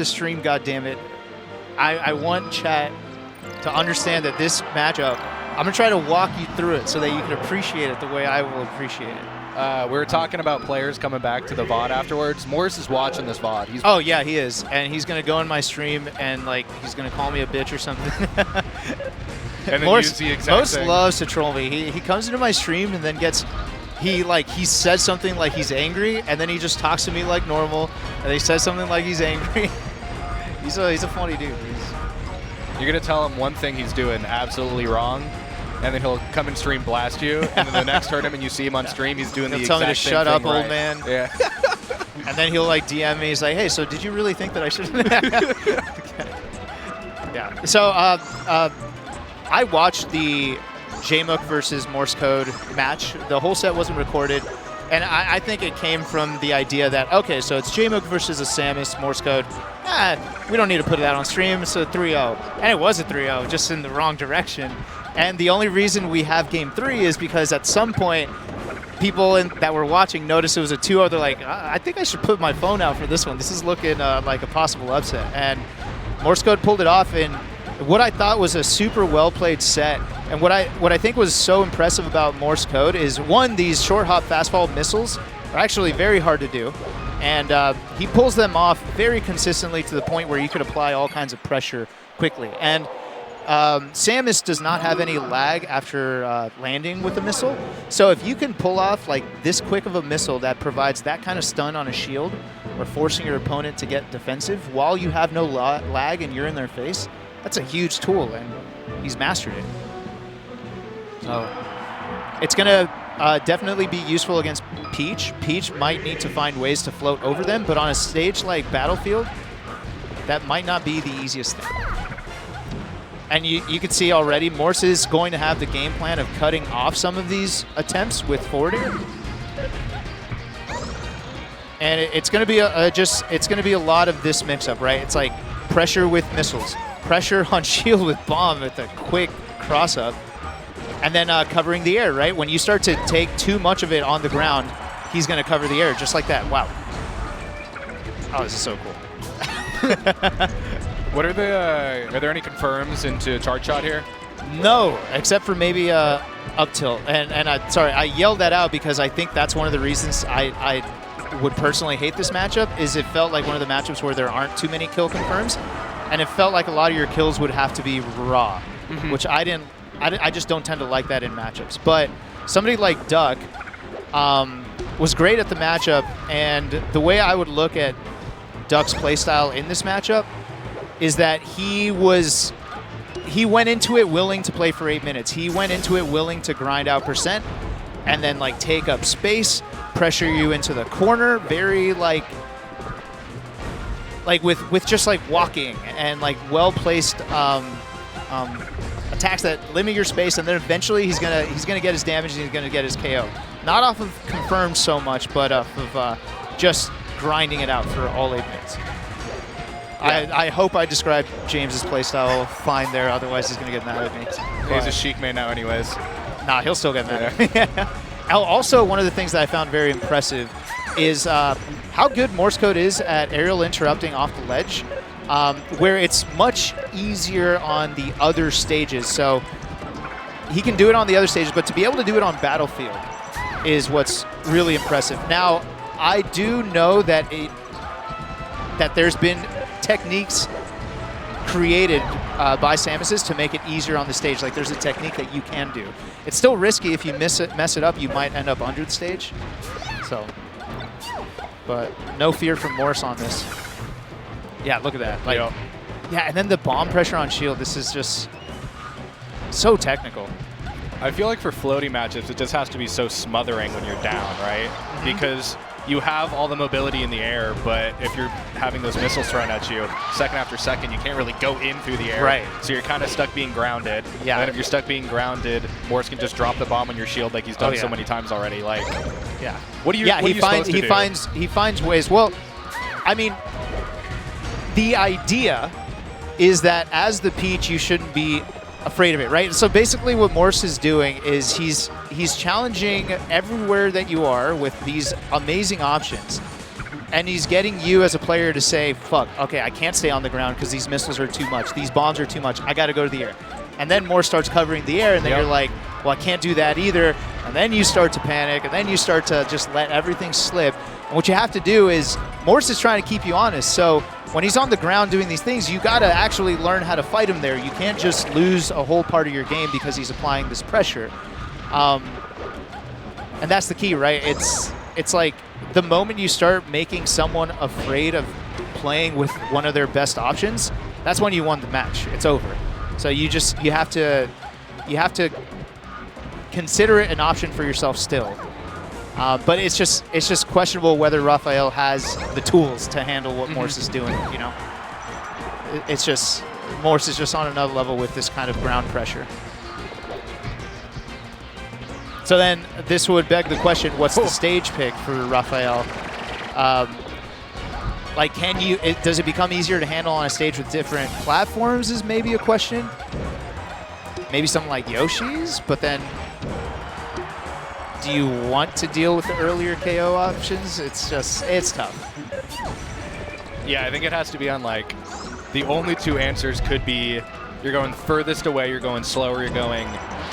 the stream, goddammit. I want chat to understand that this matchup, I'm going to try to walk you through it so that you can appreciate it the way I will appreciate it. We were talking about players coming back to the VOD afterwards. Morse is watching this VOD. Oh, yeah, he is. And he's going to go in my stream and, like, he's going to call me a bitch or something. And then Morse, use the exact Morse thing. loves to troll me. He comes into my stream and then gets... He says something like he's angry, and then he just talks to me like normal, and he says something like he's angry. He's a funny dude. You're going to tell him one thing he's doing absolutely wrong, and then he'll come and stream blast you, and then the next tournament you see him on stream, he's doing the exact same thing. He'll tell me to shut up, right. old man. Yeah. And then he'll like DM me. He's like, hey, so did you really think that I should? Yeah. So I watched the Jmuk versus Morsecode match. The whole set wasn't recorded. And I think it came from the idea that, okay, so it's Jmuk versus a Samus, Morsecode. We don't need to put that on stream. It's a 3-0. And it was a 3-0, just in the wrong direction. And the only reason we have Game 3 is because at some point, people that were watching noticed it was a 2-0. They're like, I think I should put my phone out for this one. This is looking like a possible upset. And Morsecode pulled it off in what I thought was a super well-played set. And what I think was so impressive about Morsecode is, one, these short hop fastfall missiles are actually very hard to do. And he pulls them off very consistently to the point where you could apply all kinds of pressure quickly. And Samus does not have any lag after landing with a missile. So if you can pull off like this quick of a missile that provides that kind of stun on a shield, or forcing your opponent to get defensive while you have no lag and you're in their face, that's a huge tool, and he's mastered it. So it's going to definitely be useful against Peach. Peach might need to find ways to float over them, but on a stage like Battlefield, that might not be the easiest thing. And you can see already, Morse is going to have the game plan of cutting off some of these attempts with forwarding. And it's going to be it's going to be a lot of this mix-up, right? It's like pressure with missiles, pressure on shield with bomb with a quick cross-up, and then covering the air, right? When you start to take too much of it on the ground, he's going to cover the air just like that. Wow. Oh, this is so cool. What are there any confirms into charge shot here? No, except for maybe up tilt. And sorry, I yelled that out because I think that's one of the reasons I would personally hate this matchup, is it felt like one of the matchups where there aren't too many kill confirms, and it felt like a lot of your kills would have to be raw, which I just don't tend to like that in matchups. But somebody like Duck was great at the matchup, and the way I would look at Duck's playstyle in this matchup is that he went into it willing to play for 8 minutes. He went into it willing to grind out percent and then like take up space, pressure you into the corner, very like with just like walking and like well-placed attacks that limit your space, and then eventually he's gonna get his damage and he's gonna get his KO. Not off of confirmed so much, but off of just grinding it out for all 8 minutes. Yeah. I hope I described James's playstyle fine there, otherwise he's gonna get mad at me. He's a Sheik main now anyways. Nah, he'll still get mad at me. Also, one of the things that I found very impressive is how good Morsecode is at aerial interrupting off the ledge, where it's much easier on the other stages. So he can do it on the other stages, but to be able to do it on Battlefield is what's really impressive. Now, I do know that there's been techniques created by Samus's to make it easier on the stage. Like, there's a technique that you can do. It's still risky. If you mess it up, you might end up under the stage. So, but no fear from Morse on this. Yeah, look at that. Like, yeah, and then the bomb pressure on shield. This is just so technical. I feel like for floaty matchups, it just has to be so smothering when you're down, right? Because you have all the mobility in the air, but if you're having those missiles thrown at you second after second, you can't really go in through the air. Right. So you're kind of stuck being grounded. Yeah. And then if you're stuck being grounded, Morse can just drop the bomb on your shield like he's done so many times already. Like, yeah. What do you? Yeah, what he finds ways. Well, I mean, the idea is that as the Peach, you shouldn't be afraid of it, right? So basically what Morse is doing is he's challenging everywhere that you are with these amazing options. And he's getting you as a player to say, fuck, okay, I can't stay on the ground because these missiles are too much. These bombs are too much. I got to go to the air. And then Morse starts covering the air, and then you're like, well, I can't do that either. And then you start to panic, and then you start to just let everything slip. And what you have to do is, Morse is trying to keep you honest. So when he's on the ground doing these things, you got to actually learn how to fight him there. You can't just lose a whole part of your game because he's applying this pressure. And that's the key, right? It's like the moment you start making someone afraid of playing with one of their best options, that's when you won the match. It's over. So you have to consider it an option for yourself still. But it's just questionable whether Rafael has the tools to handle what Morse is doing. You know, it's just Morse is just on another level with this kind of ground pressure. So then this would beg the question, what's the stage pick for Rafael? Like, does it become easier to handle on a stage with different platforms is maybe a question. Maybe something like Yoshi's, but then do you want to deal with the earlier KO options? It's tough. Yeah, I think it has to be on, like, the only two answers could be you're going furthest away, you're going slower, you're going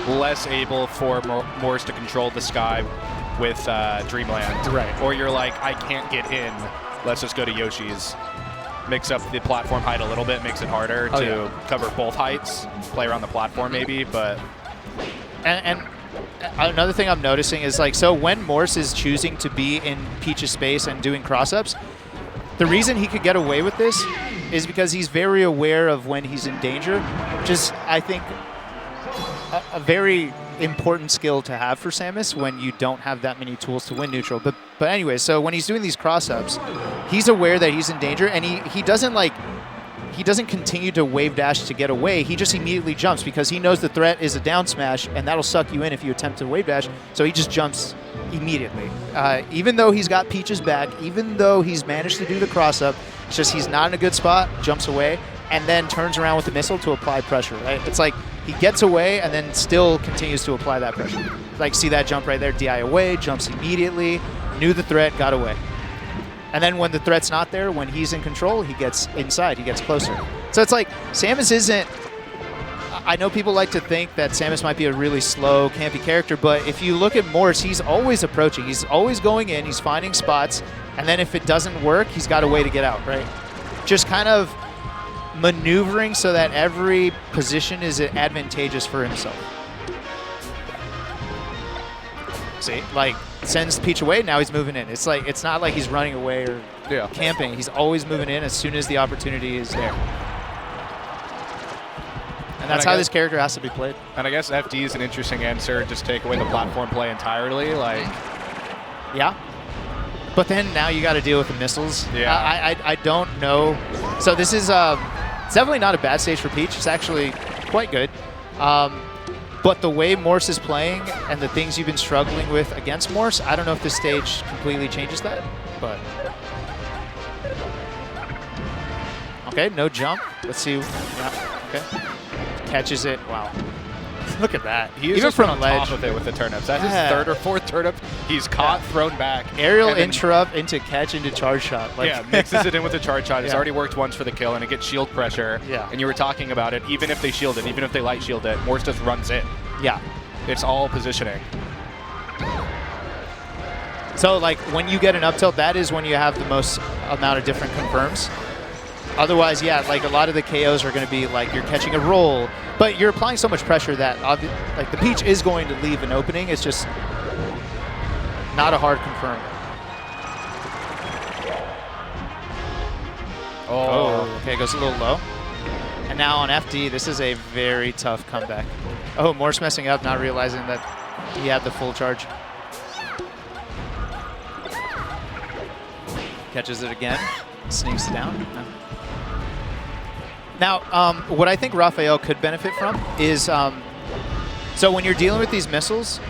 less able for Morse to control the sky with Dreamland. Right. Or you're like, I can't get in, let's just go to Yoshi's. Mix up the platform height a little bit, makes it harder to cover both heights, play around the platform maybe, but... And another thing I'm noticing is, like, so when Morse is choosing to be in Peach's space and doing cross-ups, the reason he could get away with this is because he's very aware of when he's in danger, which is, I think, a very important skill to have for Samus when you don't have that many tools to win neutral. But anyway, so when he's doing these cross-ups, he's aware that he's in danger, and he doesn't continue to wave dash to get away. He just immediately jumps because he knows the threat is a down smash, and that'll suck you in if you attempt to wave dash. So he just jumps immediately. Even though he's got Peach's back, even though he's managed to do the cross-up, it's just he's not in a good spot, jumps away, and then turns around with the missile to apply pressure, right? It's like he gets away and then still continues to apply that pressure. Like, see that jump right there, DI away, jumps immediately, knew the threat, got away. And then when the threat's not there, when he's in control, he gets inside, he gets closer. So it's like, Samus isn't... I know people like to think that Samus might be a really slow, campy character, but if you look at Morse, he's always approaching. He's always going in, he's finding spots, and then if it doesn't work, he's got a way to get out, right? Just kind of maneuvering so that every position is advantageous for himself. See, like, sends Peach away, now he's moving in. It's like, it's not like he's running away or camping. He's always moving in as soon as the opportunity is there. And that's how this character has to be played. And I guess FD is an interesting answer. Just take away the platform play entirely. Like, yeah. But then now you got to deal with the missiles. Yeah. I don't know. So this is it's definitely not a bad stage for Peach. It's actually quite good. But the way Morse is playing and the things you've been struggling with against Morse, I don't know if this stage completely changes that. But okay, no jump. Let's see. Yeah. Okay. Catches it. Wow. Look at that. He is even just from on ledge top of it with the turnips. That's his third or fourth turnip. He's caught, thrown back. Aerial interrupt into catch into charge shot. Like, yeah, mixes it in with the charge shot. It's already worked once for the kill, and it gets shield pressure. Yeah. And you were talking about it. Even if they shield it, even if they light shield it, Morse just runs in. Yeah. It's all positioning. So, like, when you get an up tilt, that is when you have the most amount of different confirms. Otherwise, yeah, like, a lot of the KOs are going to be like you're catching a roll, but you're applying so much pressure that like the Peach is going to leave an opening. It's just not a hard confirm. Oh, okay, goes a little low. And now on FD, this is a very tough comeback. Oh, Morse messing up, not realizing that he had the full charge. Catches it again, sneaks down. No. Now, what I think Rafael could benefit from is, so when you're dealing with these missiles,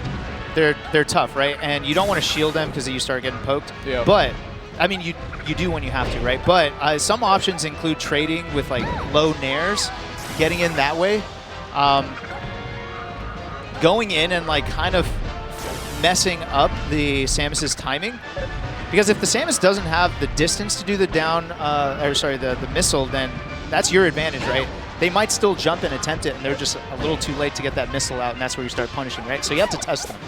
they're tough, right? And you don't want to shield them because you start getting poked. Yeah. But, I mean, you do when you have to, right? But some options include trading with, like, low nairs, getting in that way, going in and, like, kind of messing up the Samus's timing. Because if the Samus doesn't have the distance to do the the missile, then that's your advantage, right? They might still jump and attempt it, and they're just a little too late to get that missile out, and that's where you start punishing, right? So you have to test them.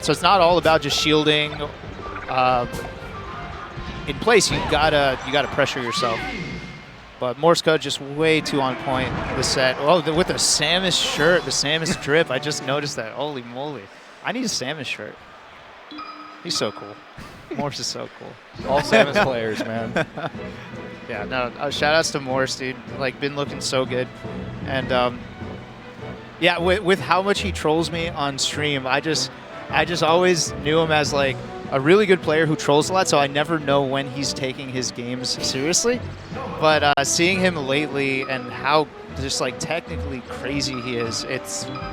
So it's not all about just shielding in place. You gotta pressure yourself. But Morsecode just way too on point this set. Oh, with the Samus shirt, the Samus drip. I just noticed that. Holy moly! I need a Samus shirt. He's so cool. Morse is so cool. All Samus players, man. Yeah, no, shout outs to Morse, dude. Like, been looking so good. And yeah, with how much he trolls me on stream, I just always knew him as like a really good player who trolls a lot, so I never know when he's taking his games seriously. But seeing him lately and how just like technically crazy he is, it's